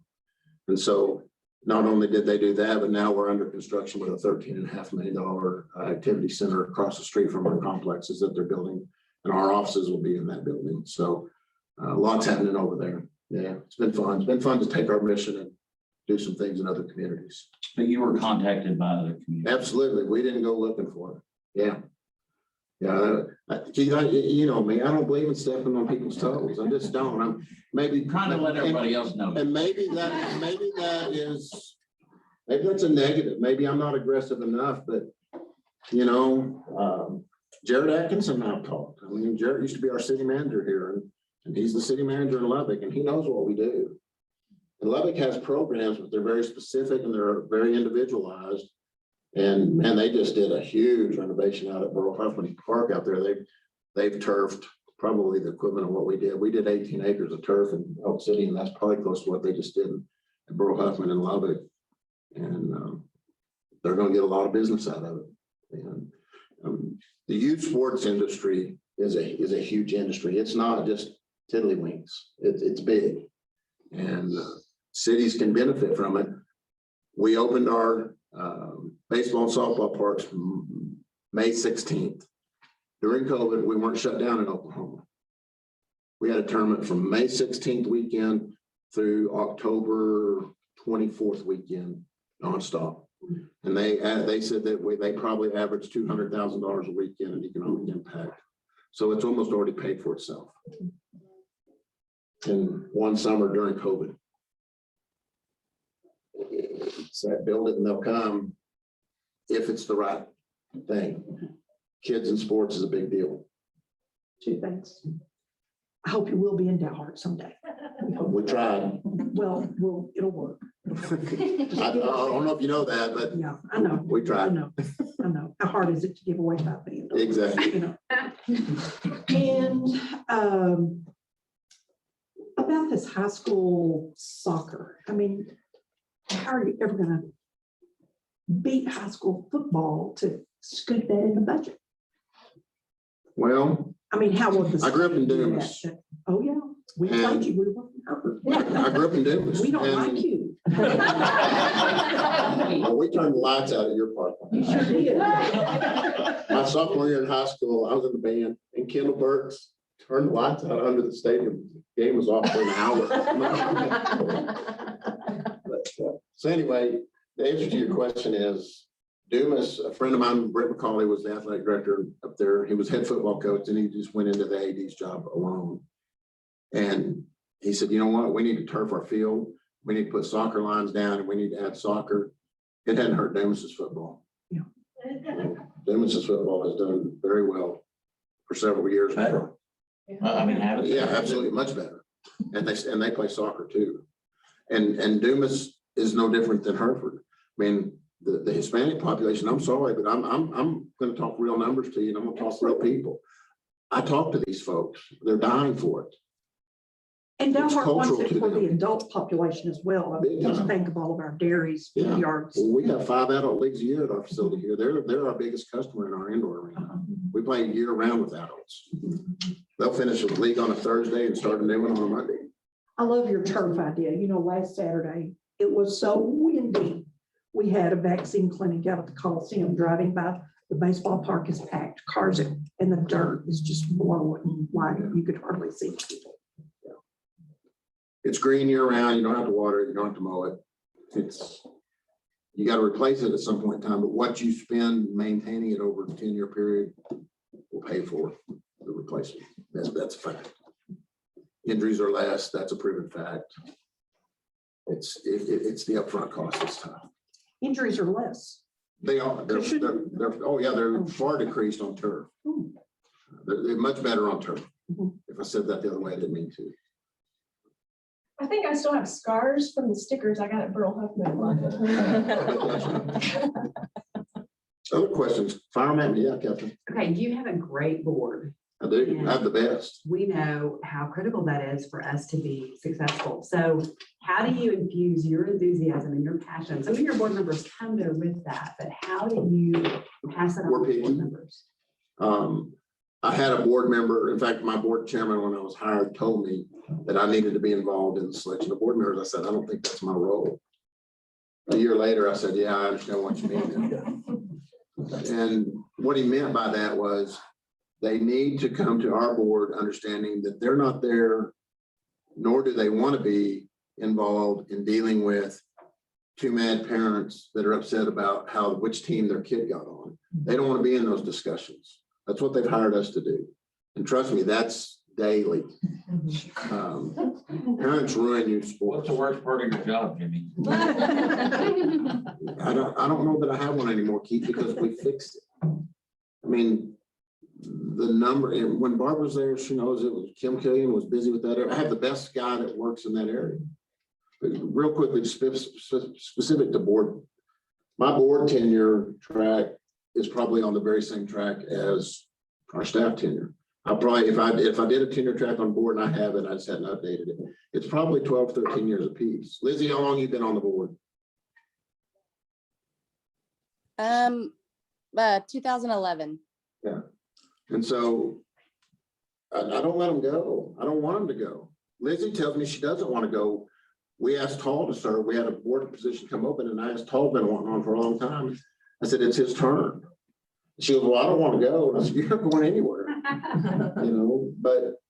S16: And so not only did they do that, but now we're under construction with a $13.5 million activity center across the street from our complexes that they're building. And our offices will be in that building. So lots happening over there. Yeah, it's been fun. It's been fun to take our mission and do some things in other communities.
S3: But you were contacted by other communities.
S16: Absolutely. We didn't go looking for it. Yeah. Yeah. Keith, you know me, I don't believe in stepping on people's toes. I just don't. I'm maybe
S3: Trying to let everybody else know.
S16: And maybe that's a negative. Maybe I'm not aggressive enough, but you know, Jared Atkinson and I've talked. I mean, Jared used to be our city manager here, and he's the city manager in Lubbock, and he knows what we do. And Lubbock has programs, but they're very specific and they're very individualized. And man, they just did a huge renovation out at Borough Huffman Park out there. They've turfed probably the equivalent of what we did. We did 18 acres of turf in Elk City, and that's probably close to what they just did at Borough Huffman in Lubbock. And they're going to get a lot of business out of it. And the youth sports industry is a huge industry. It's not just tiddlywinks. It's big, and cities can benefit from it. We opened our baseball and softball parks May 16th. During COVID, we weren't shut down in Oklahoma. We had a tournament from May 16th weekend through October 24th weekend, nonstop. And they said that they probably averaged $200,000 a weekend in economic impact. So it's almost already paid for itself in one summer during COVID. So build it and they'll come if it's the right thing. Kids in sports is a big deal.
S7: 2 things. I hope you will be in Dalhart someday.
S16: We tried.
S7: Well, it'll work.
S16: I don't know if you know that, but
S7: yeah, I know.
S16: We tried.
S7: I know. How hard is it to give away $5 million?
S16: Exactly.
S7: You know. And about this high school soccer, I mean, how are you ever going to beat high school football to scoot that in the budget?
S16: Well,
S7: I mean, how would
S16: I grew up in Dumas.
S7: Oh, yeah. We played you. We were in Harvard.
S16: I grew up in Dumas.
S7: We don't like you.
S16: Well, we turned the lights out at your park.
S7: You sure did.
S16: My sophomore year in high school, I was in the band, and Kendall Burks turned the lights out under the stadium. The game was off for an hour. So anyway, The answer to your question is Dumas, a friend of mine, Brett McCauley, was the athletic director up there. He was head football coach and he just went into the AD's job alone. And he said, you know what, we need to turf our field. We need to put soccer lines down and we need to add soccer. It hadn't hurt Dumas's football.
S7: Yeah.
S16: Dumas's football has done very well for several years.
S3: Better. I mean, have it.
S16: Yeah, absolutely, much better. And they play soccer too. And Dumas is no different than Hereford. I mean, the Hispanic population, I'm sorry, but I'm gonna talk real numbers to you and I'm gonna talk real people. I talk to these folks, they're dying for it.
S7: And
S16: It's
S7: Delmark wants
S16: cultural
S7: it
S16: to
S7: for the
S16: them.
S7: adult population as well. I mean,
S16: Big
S7: just
S16: time.
S7: think of all of our dairies,
S16: Yeah.
S7: yards.
S16: Well, we have 5 adult leagues a year at our facility here. They're our biggest customer in our indoor arena. We play year round with adults. They'll finish a league on a Thursday and start a new one on a Monday.
S7: I love your turf idea. You know, last Saturday, it was so windy. We had a vaccine clinic out at the Coliseum. Driving by, the baseball park is packed, cars, and the dirt is just blowing like you could hardly see people.
S16: It's green year round. You don't have to water it. You don't have to mow it. You got to replace it at some point in time, but what you spend maintaining it over a 10-year period will pay for the replacement. That's a fact. Injuries are less. That's a proven fact. It's the upfront cost this time.
S7: Injuries are less.
S16: They are. They're far decreased on turf. They're much better on turf. If I said that the other way, I didn't mean to.
S11: I think I still have scars from the stickers I got at Burl Huffman.
S16: Other questions? Fire them at me. Yeah, Captain.
S13: Okay, you have a great board.
S16: I do. I have the best.
S13: We know how critical that is for us to be successful. So how do you infuse your enthusiasm and your passion? Some of your board members come there with that, but how do you pass it on to board members?
S16: I had a board member, in fact, my board chairman, when I was hired, told me that I needed to be involved in the selection of board members. I said, I don't think that's my role. A year later, I said, yeah, I understand what you mean. And what he meant by that was they need to come to our board understanding that they're not there, nor do they want to be involved in dealing with two mad parents that are upset about which team their kid got on. They don't want to be in those discussions. That's what they've hired us to do. And trust me, that's daily. Parents ruin youth sports.
S3: What's the worst part of your job, Jimmy?
S16: I don't know that I have one anymore, Keith, because we fixed it. I mean, the number, and when Barbara's there, she knows it was Kim Killian was busy with that. I have the best guy that works in that area. But real quickly, specific to board, my board tenure track is probably on the very same track as our staff tenure. I'll probably, if I did a tenure track on board and I have it, I just hadn't updated it. It's probably 12, 13 years apiece. Lizzie, how long you been on the board?
S14: 2011.
S16: Yeah. And so I don't let them go. I don't want them to go. Lizzie tells me she doesn't want to go. We asked Tall to serve. We had a board position come open and I asked Tall, been wanting on for a long time. I said, it's his turn. She goes, well, I don't want to go. And I said, you're not going anywhere. But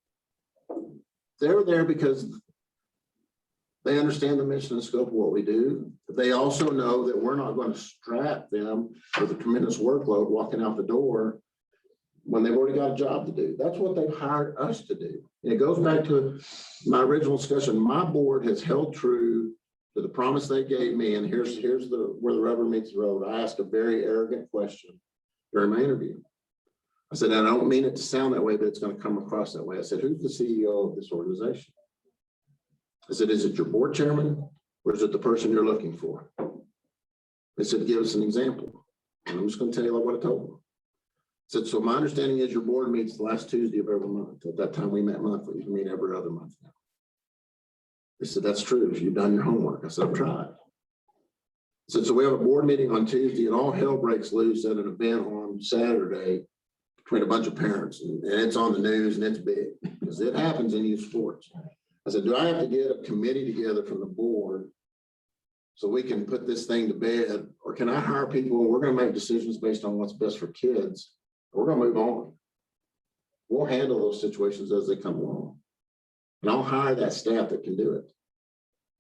S16: they're there because they understand the mission and scope of what we do. They also know that we're not going to strap them with a tremendous workload walking out the door when they've already got a job to do. That's what they've hired us to do. And it goes back to my original discussion. My board has held true to the promise they gave me. And here's where the rubber meets the road. I asked a very arrogant question during my interview. I said, and I don't mean it to sound that way, but it's going to come across that way. I said, who's the CEO of this organization? I said, is it your board chairman or is it the person you're looking for? They said, give us an example. And I'm just going to tell you what I told them. I said, so my understanding is your board meets the last Tuesday of every month. At that time, we met monthly. We meet every other month now. They said, that's true. You've done your homework. I said, I've tried. I said, so we have a board meeting on Tuesday and all hell breaks loose at an event on Saturday between a bunch of parents. And it's on the news and it's big because it happens in youth sports. I said, do I have to get a committee together from the board so we can put this thing to bed? Or can I hire people and we're going to make decisions based on what's best for kids? We're going to move on. We'll handle those situations as they come along. And I'll hire that staff that can do it.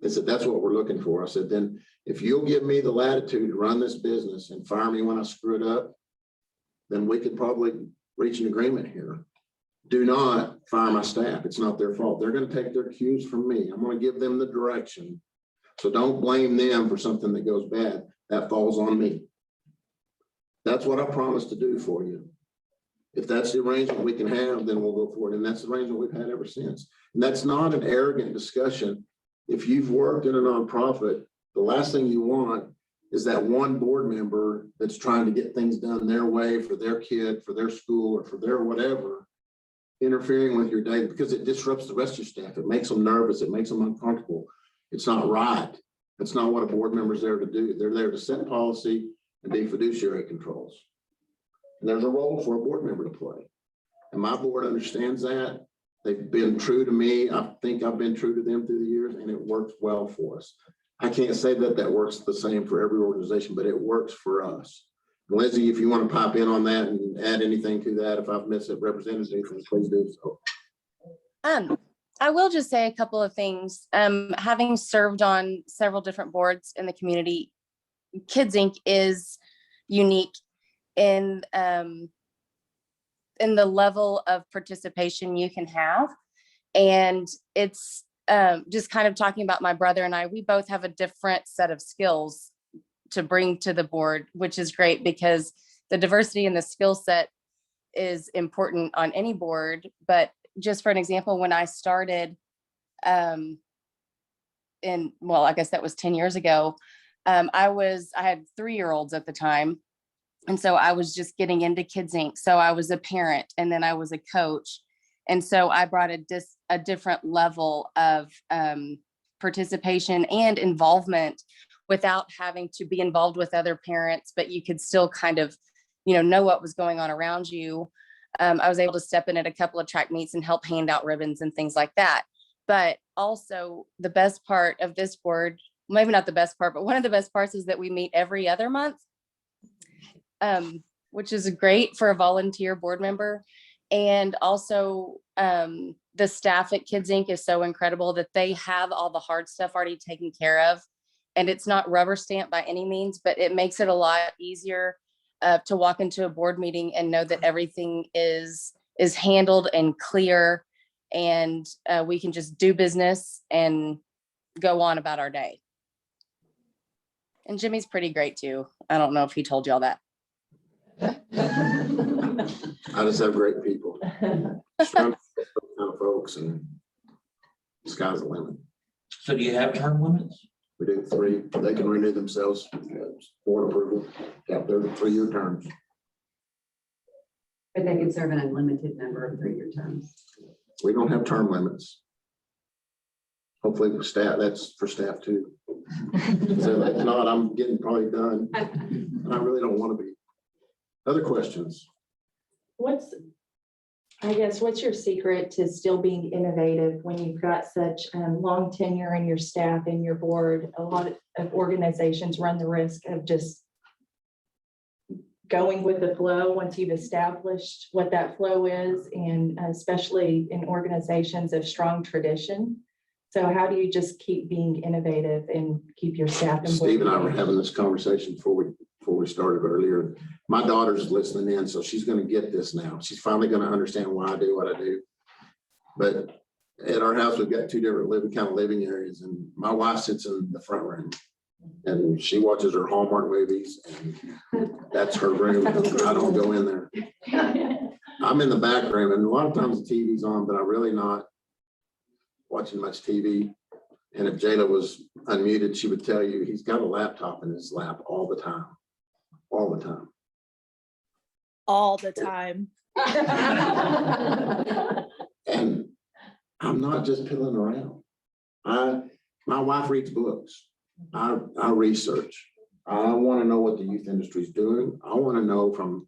S16: They said, that's what we're looking for. I said, then If you'll give me the latitude to run this business and fire me when I screw it up, then we could probably reach an agreement here. Do not fire my staff. It's not their fault. They're going to take their cues from me. I'm going to give them the direction. So don't blame them for something that goes bad. That falls on me. That's what I promised to do for you. If that's the arrangement we can have, then we'll go for it. And that's the arrangement we've had ever since. And that's not an arrogant discussion. If you've worked in a nonprofit, the last thing you want is that one board member that's trying to get things done their way for their kid, for their school, or for their whatever, interfering with your day, because it disrupts the rest of your staff. It makes them nervous. It makes them uncomfortable. It's not right. That's not what a board member is there to do. They're there to set policy and be fiduciary controls. And there's a role for a board member to play. And my board understands that. They've been true to me. I think I've been true to them through the years, and it works well for us. I can't say that that works the same for every organization, but it works for us. Lindsay, if you want to pop in on that and add anything to that, if I've misrepresented anything, please do so.
S14: I will just say a couple of things. Having served on several different boards in the community, Kids Inc. is unique in the level of participation you can have. And it's just kind of talking about my brother and I, we both have a different set of skills to bring to the board, which is great because the diversity in the skill set is important on any board. But just for an example, when I started I guess that was 10 years ago, I had 3-year-olds at the time. And so I was just getting into Kids Inc. So I was a parent and then I was a coach. And so I brought a different level of participation and involvement without having to be involved with other parents, but you could still kind of, know what was going on around you. I was able to step in at a couple of track meets and help hand out ribbons and things like that. But also the best part of this board, maybe not the best part, but one of the best parts is that we meet every other month, which is great for a volunteer board member. And also the staff at Kids Inc. is so incredible that they have all the hard stuff already taken care of. And it's not rubber stamped by any means, but it makes it a lot easier to walk into a board meeting and know that everything is handled and clear, and we can just do business and go on about our day. And Jimmy's pretty great too. I don't know if he told y'all that.
S16: I just have great people. Strong kind of folks, and the sky's the limit.
S3: So do you have term limits?
S16: We do 3. They can renew themselves, board approval. Yeah, they're 3-year terms.
S13: But they can serve an unlimited number of 3-year terms.
S16: We don't have term limits. Hopefully with staff, that's for staff too. So if not, I'm getting probably done. And I really don't want to be. Other questions?
S1: What's your secret to still being innovative when you've got such long tenure in your staff and your board? A lot of organizations run the risk of just going with the flow once you've established what that flow is, and especially in organizations of strong tradition. So how do you just keep being innovative and keep your staff and
S16: Steve and I were having this conversation before we started earlier. My daughter's listening in, so she's going to get this now. She's finally going to understand why I do what I do. But at our house, we've got 2 different living areas, and my wife sits in the front room and she watches her Hallmark movies, and that's her room. I don't go in there. I'm in the back room, and a lot of times the TV's on, but I'm really not watching much TV. And if Jayla was unmuted, she would tell you he's got a laptop in his lap all the time. All the time.
S14: All the time.
S16: And I'm not just pilling around. My wife reads books. I research. I want to know what the youth industry is doing. I want to know from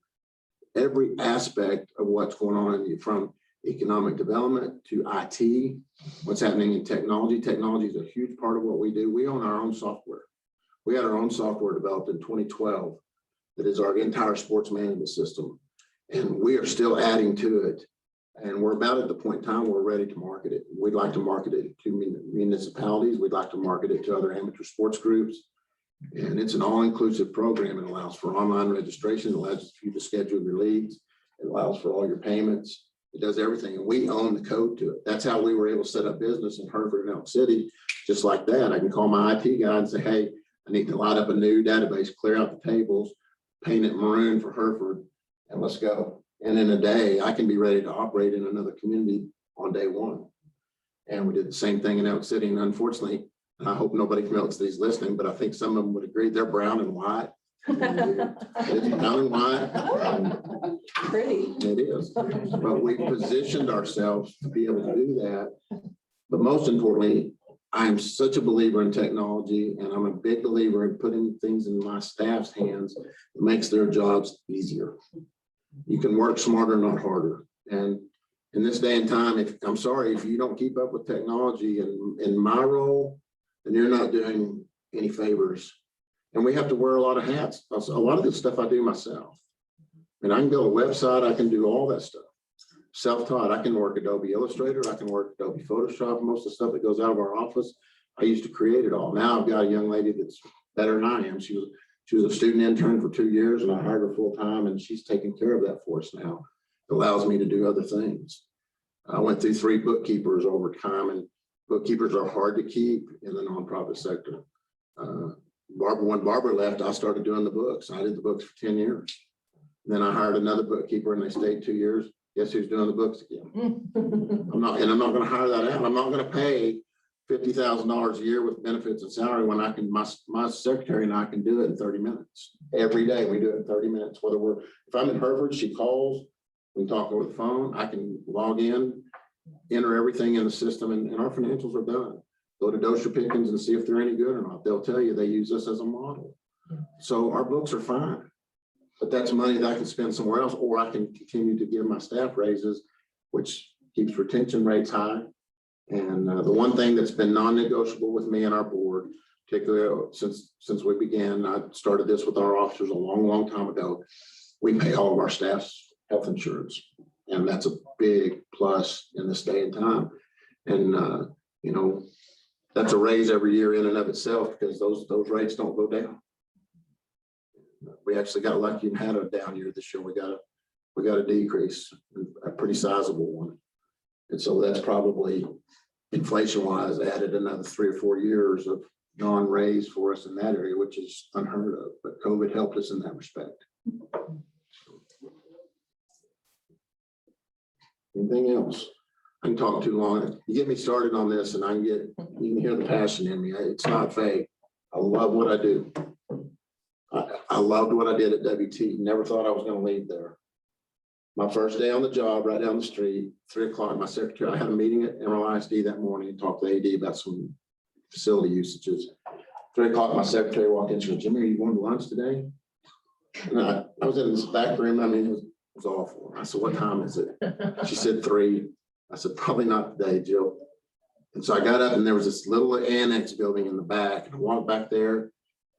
S16: every aspect of what's going on, from economic development to IT, what's happening in technology. Technology is a huge part of what we do. We own our own software. We had our own software developed in 2012 that is our entire sports management system. And we are still adding to it. And we're about at the point in time where we're ready to market it. We'd like to market it to municipalities. We'd like to market it to other amateur sports groups. And it's an all-inclusive program. It allows for online registration, it allows you to schedule your leads, it allows for all your payments. It does everything, and we own the code to it. That's how we were able to set up business in Hereford and Elk City, just like that. I can call my IT guy and say, hey, I need to light up a new database, clear out the tables, paint it maroon for Hereford, and let's go. And in a day, I can be ready to operate in another community on day one. And we did the same thing in Elk City, and unfortunately, I hope nobody from Elk City is listening, but I think some of them would agree, they're brown and white. It's brown and white.
S1: Pretty.
S16: It is, but we positioned ourselves to be able to do that. But most importantly, I'm such a believer in technology, and I'm a big believer in putting things in my staff's hands that makes their jobs easier. You can work smarter, not harder. And in this day and time, I'm sorry, if you don't keep up with technology in my role, then you're not doing any favors. And we have to wear a lot of hats. A lot of this stuff I do myself. And I can build a website, I can do all that stuff. Self-taught, I can work Adobe Illustrator, I can work Adobe Photoshop, most of the stuff that goes out of our office, I used to create it all. Now I've got a young lady that's better than I am. She was a student intern for 2 years, and I hired her full time, and she's taking care of that for us now. It allows me to do other things. I went through 3 bookkeepers over time, and bookkeepers are hard to keep in the nonprofit sector. When Barbara left, I started doing the books. I did the books for 10 years. Then I hired another bookkeeper, and they stayed 2 years. Guess who's doing the books again? I'm not going to hire that out. I'm not going to pay $50,000 a year with benefits and salary when I can, my secretary and I can do it in 30 minutes. Every day we do it in 30 minutes, if I'm in Hereford, she calls, we talk over the phone, I can log in, enter everything in the system, and our financials are done. Go to Dosher Pickens and see if they're any good or not. They'll tell you they use us as a model. So our books are fine, but that's money that I can spend somewhere else, or I can continue to give my staff raises, which keeps retention rates high. And the one thing that's been non-negotiable with me and our board, particularly since we began, I started this with our officers a long time ago. We pay all of our staff's health insurance, and that's a big plus in this day and time. And you know, that's a raise every year in and of itself, because those rates don't go down. We actually got lucky and had a down year this year. We got a decrease, a pretty sizable one. And so that's probably inflation wise added another 3 or 4 years of non-raise for us in that area, which is unheard of, but COVID helped us in that respect. Anything else? I can talk too long. You get me started on this and you can hear the passion in me. It's not fake. I love what I do. I loved what I did at WT. Never thought I was going to leave there. My first day on the job, right down the street, 3 o'clock, my secretary, I had a meeting at MRISD that morning and talked to the AD about some facility usages. 3 o'clock, my secretary walked in, she goes, Jimmy, are you going to lunch today? And I was in this back room. I mean, it was awful. I said, what time is it? She said 3. I said, probably not today, Jill. And so I got up and there was this little annex building in the back, and I walked back there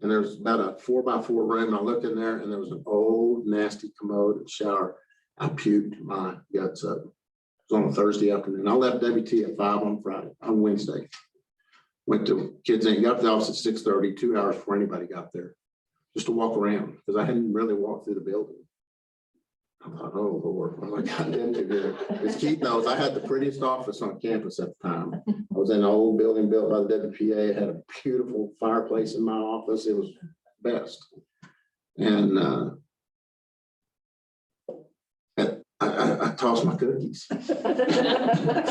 S16: and there was about a 4x4 room. And I looked in there and there was an old nasty commode and shower. I puked my guts up. It was on a Thursday afternoon. I left WT at 5 on Wednesday. Went to Kids Inc. Got to the office at 6:30, 2 hours before anybody got there, just to walk around, because I hadn't really walked through the building. I thought, oh Lord, what have I gotten into here? As Keith knows, I had the prettiest office on campus at the time. I was in an old building built by the WPA. Had a beautiful fireplace in my office. It was best. And I tossed my cookies.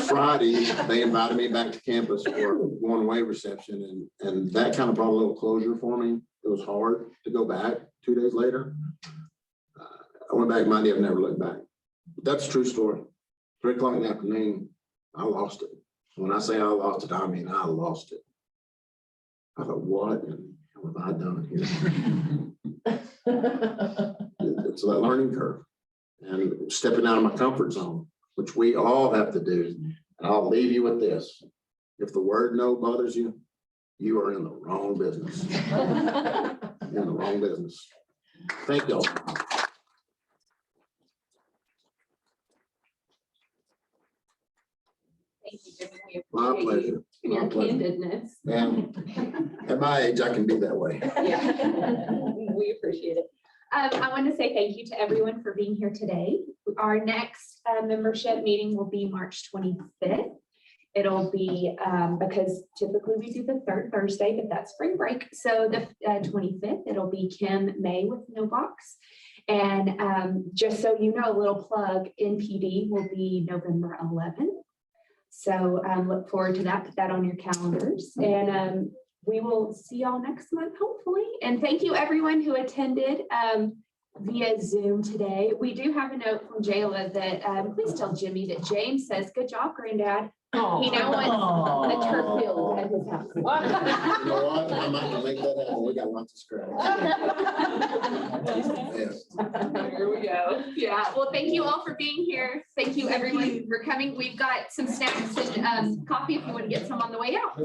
S16: Friday, they invited me back to campus for a going away reception, and that kind of brought a little closure for me. It was hard to go back 2 days later. I went back Monday, I've never looked back. But that's a true story. 3 o'clock in the afternoon, I lost it. When I say I lost it, I mean I lost it. I thought, what have I done here? It's that learning curve. And stepping out of my comfort zone, which we all have to do. And I'll leave you with this. If the word no bothers you, you are in the wrong business. You're in the wrong business. Thank y'all.
S2: Thank you, Jimmy. We
S16: My
S2: appreciate
S16: pleasure.
S2: you. Your
S16: My pleasure.
S2: candidness.
S16: Yeah. At my age, I can be that way.
S2: Yeah, we appreciate it. I want to say thank you to everyone for being here today. Our next membership meeting will be March 25th. It'll be, because typically we do the third Thursday, but that's spring break. So the 25th, it'll be Kim May with No Box. And just so you know, a little plug, NPD will be November 11th. So look forward to that. Put that on your calendars. And we will see y'all next month, hopefully. And thank you everyone who attended via Zoom today. We do have a note from Jayla that please tell Jimmy that James says, "Good job, Granddad." He now wants a turf field at his house.
S16: You know what? I might have to make that happen. We got lots of scratch. Yes.
S2: There we go. Yeah, well, thank you all for being here. Thank you everyone for coming. We've got some snacks and coffee if you want to get some on the way out.